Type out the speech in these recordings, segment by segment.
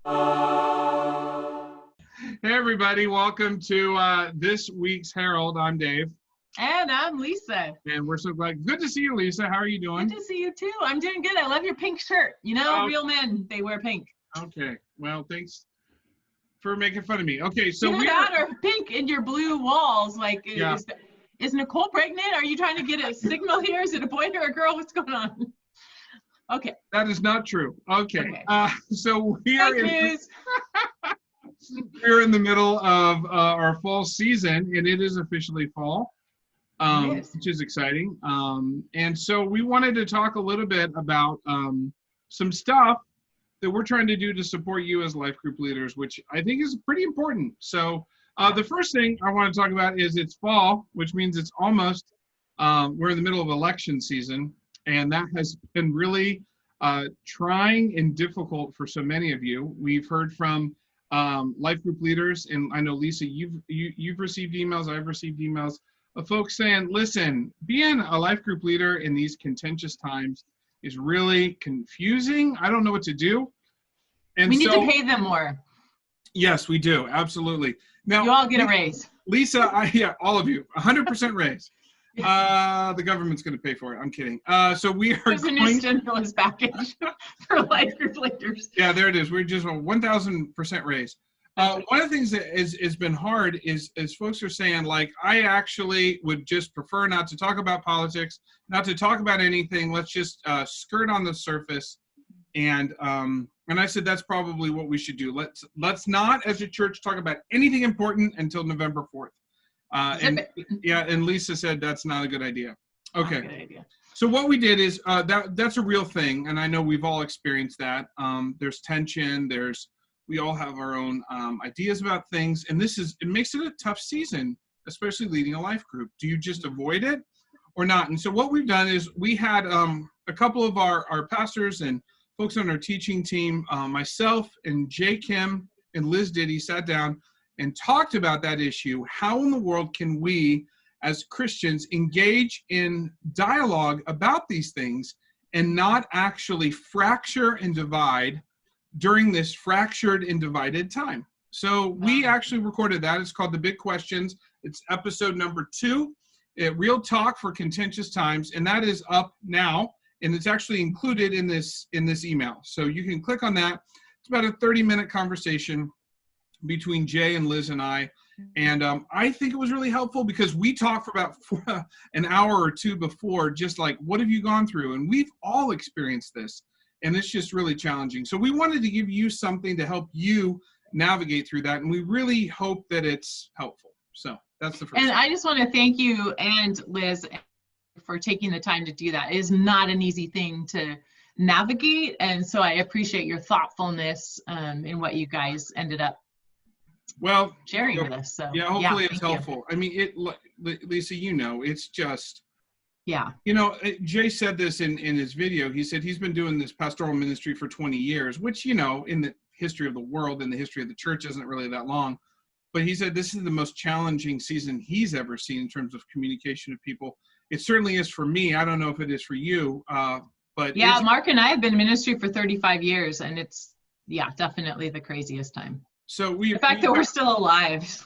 Hey, everybody. Welcome to this week's Herald. I'm Dave. And I'm Lisa. And we're so glad. Good to see you, Lisa. How are you doing? Good to see you, too. I'm doing good. I love your pink shirt. You know, real men, they wear pink. Okay. Well, thanks for making fun of me. Okay, so Either that or pink in your blue walls. Like, yeah. Is Nicole pregnant? Are you trying to get a signal here? Is it a boy or a girl? What's going on? Okay. That is not true. Okay. So we're in the middle of our fall season, and it is officially fall, which is exciting. And so we wanted to talk a little bit about some stuff that we're trying to do to support you as life group leaders, which I think is pretty important. So the first thing I want to talk about is it's fall, which means it's almost, we're in the middle of election season, and that has been really trying and difficult for so many of you. We've heard from life group leaders, and I know, Lisa, you've received emails, I've received emails of folks saying, listen, being a life group leader in these contentious times is really confusing. I don't know what to do. And we need to pay them more. Yes, we do. Absolutely. Now, you all get a raise. Lisa, all of you, 100% raise. The government's going to pay for it. I'm kidding. So we are There's a new stimulus package for life group leaders. Yeah, there it is. We're just a 1,000% raise. One of the things that has been hard is folks are saying, like, I actually would just prefer not to talk about politics, not to talk about anything. Let's just skirt on the surface. And I said that's probably what we should do. Let's not, as a church, talk about anything important until November 4th. And Lisa said that's not a good idea. Okay. Not a good idea. So what we did is that's a real thing, and I know we've all experienced that. There's tension. We all have our own ideas about things, and it makes it a tough season, especially leading a life group. Do you just avoid it or not? And so what we've done is we had a couple of our pastors and folks on our teaching team, myself and Jay Kim and Liz Diddy sat down and talked about that issue. How in the world can we as Christians engage in dialogue about these things and not actually fracture and divide during this fractured and divided time? So we actually recorded that. It's called The Big Questions. It's episode number 2, Real Talk for Contentious Times, and that is up now, and it's actually included in this email. So you can click on that. It's about a 30-minute conversation between Jay and Liz and I. And I think it was really helpful because we talked for about an hour or two before, just like, what have you gone through? And we've all experienced this, and it's just really challenging. So we wanted to give you something to help you navigate through that, and we really hope that it's helpful. So that's the first thing. I just want to thank you and Liz for taking the time to do that. It is not an easy thing to navigate, and so I appreciate your thoughtfulness in what you guys ended up sharing with us. So yeah, hopefully it's helpful. I mean, Lisa, it's just, Jay said this in his video. He said he's been doing this pastoral ministry for 20 years, which, in the history of the world and the history of the church isn't really that long. But he said this is the most challenging season he's ever seen in terms of communication of people. It certainly is for me. I don't know if it is for you, but Mark and I have been in ministry for 35 years, and it's definitely the craziest time. So the fact that we're still alive,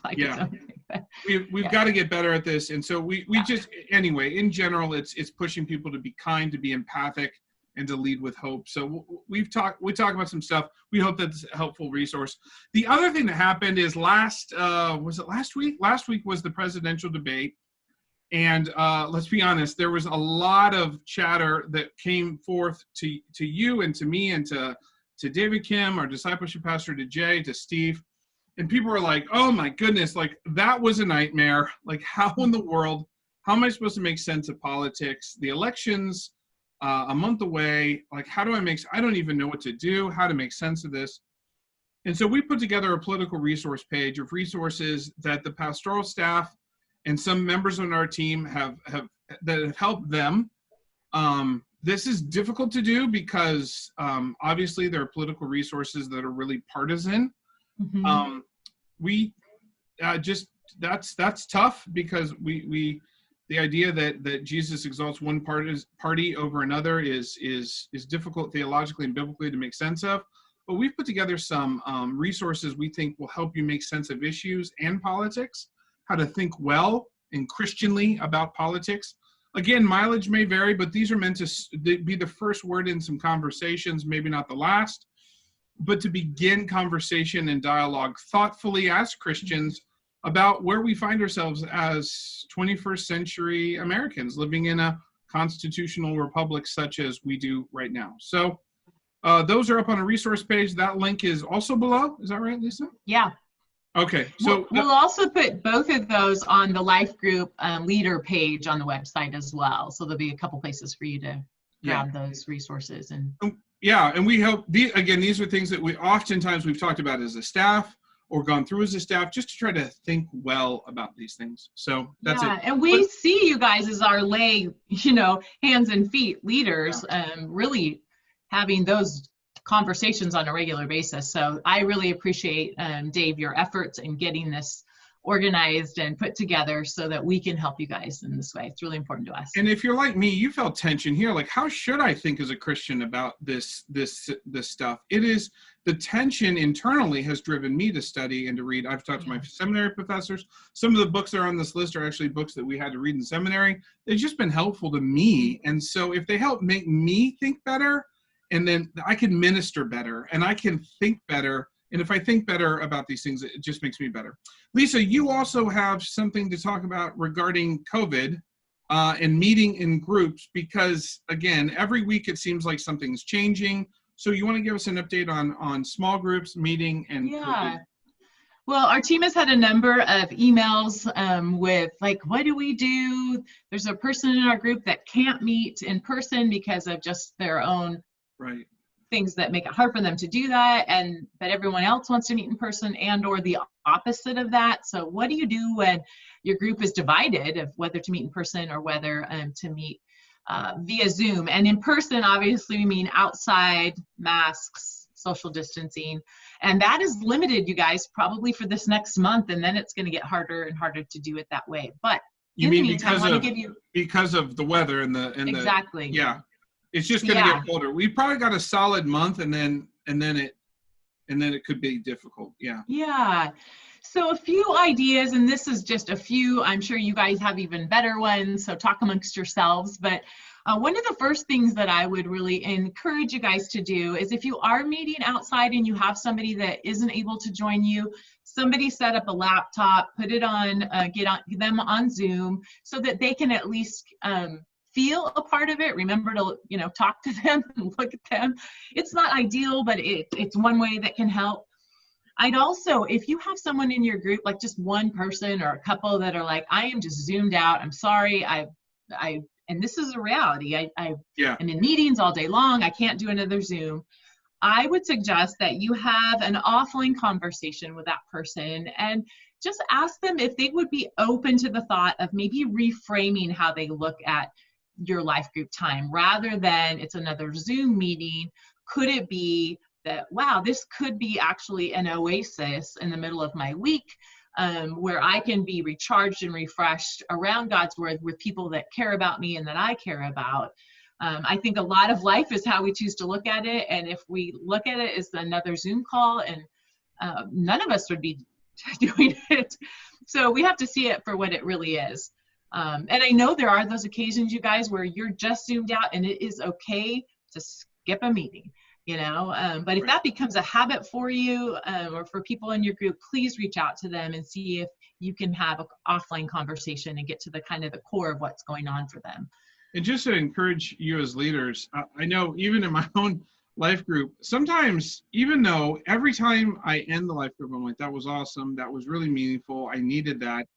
we've got to get better at this, and so we just, anyway, in general, it's pushing people to be kind, to be empathic, and to lead with hope. So we talk about some stuff. We hope that's a helpful resource. The other thing that happened is last week? Last week was the presidential debate. And let's be honest, there was a lot of chatter that came forth to you and to me and to David Kim, our discipleship pastor, to Jay, to Steve. And people were like, oh my goodness, like that was a nightmare. Like how in the world, how am I supposed to make sense of politics? The election's a month away. Like I don't even know what to do, how to make sense of this. And so we put together a political resource page of resources that the pastoral staff and some members on our team have helped them. This is difficult to do because obviously there are political resources that are really partisan. Mm-hmm. That's tough because the idea that Jesus exalts one party over another is difficult theologically and biblically to make sense of. but we've put together some resources we think will help you make sense of issues and politics, how to think well and Christianly about politics. Again, mileage may vary, but these are meant to be the first word in some conversations, maybe not the last, but to begin conversation and dialogue thoughtfully as Christians about where we find ourselves as 21st century Americans living in a constitutional republic such as we do right now. So those are up on a resource page. That link is also below. Is that right, Lisa? Yeah. Okay. So we'll also put both of those on the life group leader page on the website as well. So there'll be a couple places for you to grab those resources. And yeah, and we hope, these are things that we've talked about as a staff or gone through as a staff, just to try to think well about these things. So that's it. And we see you guys as our lay, hands and feet leaders, really having those conversations on a regular basis. So I really appreciate, Dave, your efforts in getting this organized and put together so that we can help you guys in this way. It's really important to us. And if you're like me, you felt tension here. Like, how should I think as a Christian about this stuff? It is the tension internally has driven me to study and to read. I've talked to my seminary professors. Some of the books that are on this list are actually books that we had to read in seminary. They've just been helpful to me. And so if they help make me think better, and then I can minister better and I can think better. And if I think better about these things, it just makes me better. Lisa, you also have something to talk about regarding COVID and meeting in groups, because again, every week it seems like something's changing. So you want to give us an update on small groups, meeting, and COVID? Well, our team has had a number of emails with like, what do we do? There's a person in our group that can't meet in person because of just their own things that make it hard for them to do that, but everyone else wants to meet in person, and or the opposite of that. So what do you do when your group is divided of whether to meet in person or whether to meet via Zoom? And in person, obviously, we mean outside, masks, social distancing, and that is limited, you guys, probably for this next month, and then it's going to get harder and harder to do it that way. But you mean because of the weather and the exactly. Yeah. It's just going to get colder. We probably got a solid month, and then it could be difficult. Yeah. Yeah. So a few ideas, and this is just a few. I'm sure you guys have even better ones. So talk amongst yourselves. But one of the first things that I would really encourage you guys to do is, if you are meeting outside and you have somebody that isn't able to join you, somebody set up a laptop, put it on, get them on Zoom so that they can at least feel a part of it. Remember to, talk to them and look at them. It's not ideal, but it's one way that can help. I'd also, if you have someone in your group, like just one person or a couple that are like, I am just zoomed out, I'm sorry, and this is a reality, I'm in meetings all day long, I can't do another Zoom. I would suggest that you have an offline conversation with that person and just ask them if they would be open to the thought of maybe reframing how they look at your life group time, rather than it's another Zoom meeting. Could it be that, wow, this could be actually an oasis in the middle of my week where I can be recharged and refreshed around God's word with people that care about me and that I care about. I think a lot of life is how we choose to look at it. And if we look at it as another Zoom call, and none of us would be doing it. So we have to see it for what it really is. And I know there are those occasions, you guys, where you're just zoomed out, and it is okay to skip a meeting, but if that becomes a habit for you or for people in your group, please reach out to them and see if you can have an offline conversation and get to the kind of the core of what's going on for them. And just to encourage you as leaders, I know even in my own life group, sometimes, even though every time I end the life group, I'm like, that was awesome, that was really meaningful, I needed that.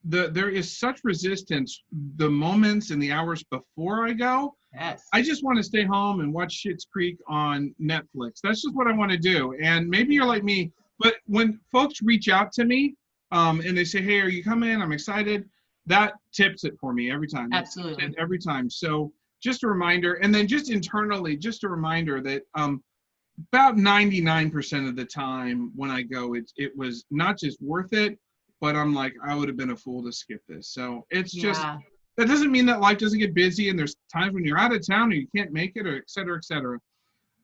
There is such resistance the moments and the hours before I go. Yes. I just want to stay home and watch Schitt's Creek on Netflix. That's just what I want to do. And maybe you're like me, but when folks reach out to me and they say, hey, are you coming? I'm excited. That tips it for me every time. Absolutely. Every time. So just a reminder. And then just internally, just a reminder that about 99% of the time when I go, it was not just worth it, but I'm like, I would have been a fool to skip this. So it's just, that doesn't mean that life doesn't get busy and there's times when you're out of town or you can't make it, or et cetera, et cetera.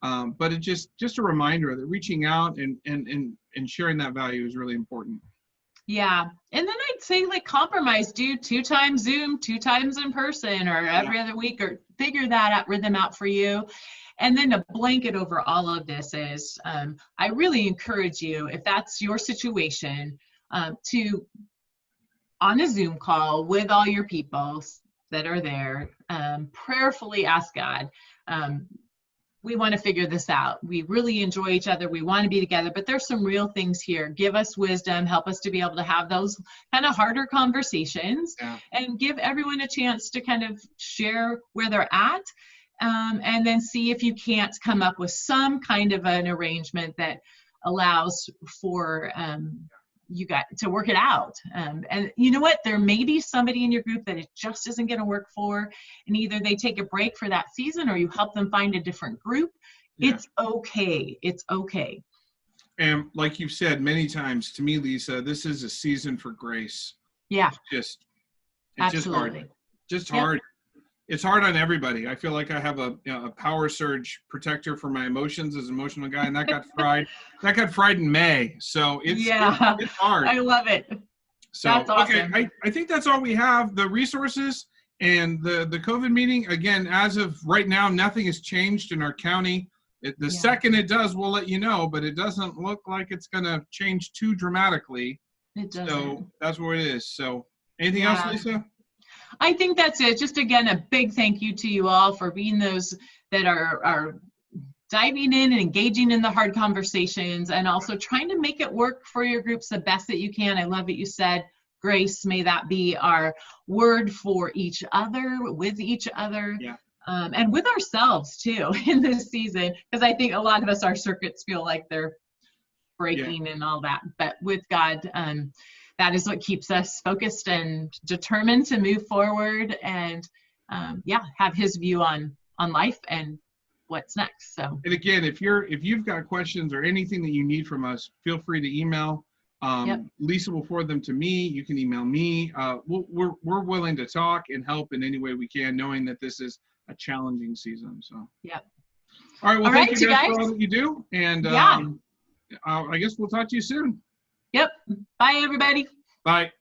But it just a reminder that reaching out and sharing that value is really important. Yeah. And then I'd say like compromise, do 2 times Zoom, 2 times in person, or every other week, or figure that out, rhythm out for you. And then a blanket over all of this is, I really encourage you, if that's your situation, to, on a Zoom call with all your people that are there, prayerfully ask God, we want to figure this out. We really enjoy each other. We want to be together, but there's some real things here. Give us wisdom, help us to be able to have those kind of harder conversations, and give everyone a chance to kind of share where they're at. And then see if you can't come up with some kind of an arrangement that allows for you got to work it out. And you know what? There may be somebody in your group that it just isn't going to work for, and either they take a break for that season or you help them find a different group. It's okay. It's okay. And like you've said many times to me, Lisa, this is a season for grace. Yeah. It's Absolutely. just hard. It's hard on everybody. I feel like I have a power surge protector for my emotions as an emotional guy, and that got fried. That got fried in May, so it's hard. I love it. So that's awesome. Okay, I think that's all we have. The resources and the COVID meeting. Again, as of right now, nothing has changed in our county. The second it does, we'll let you know, but it doesn't look like it's going to change too dramatically. It doesn't. So that's what it is. So anything else, Lisa? I think that's it. Just again, a big thank you to you all for being those that are diving in and engaging in the hard conversations, and also trying to make it work for your groups the best that you can. I love what you said. Grace, may that be our word for each other, with each other, and with ourselves too in this season, because I think a lot of us, our circuits feel like they're breaking and all that. But with God, that is what keeps us focused and determined to move forward and have his view on life and what's next. So, and again, if you've got questions or anything that you need from us, feel free to email. Lisa will forward them to me. You can email me. We're willing to talk and help in any way we can, knowing that this is a challenging season. So all right, well, thank you guys for all that you do, and I guess we'll talk to you soon. Bye everybody. Bye.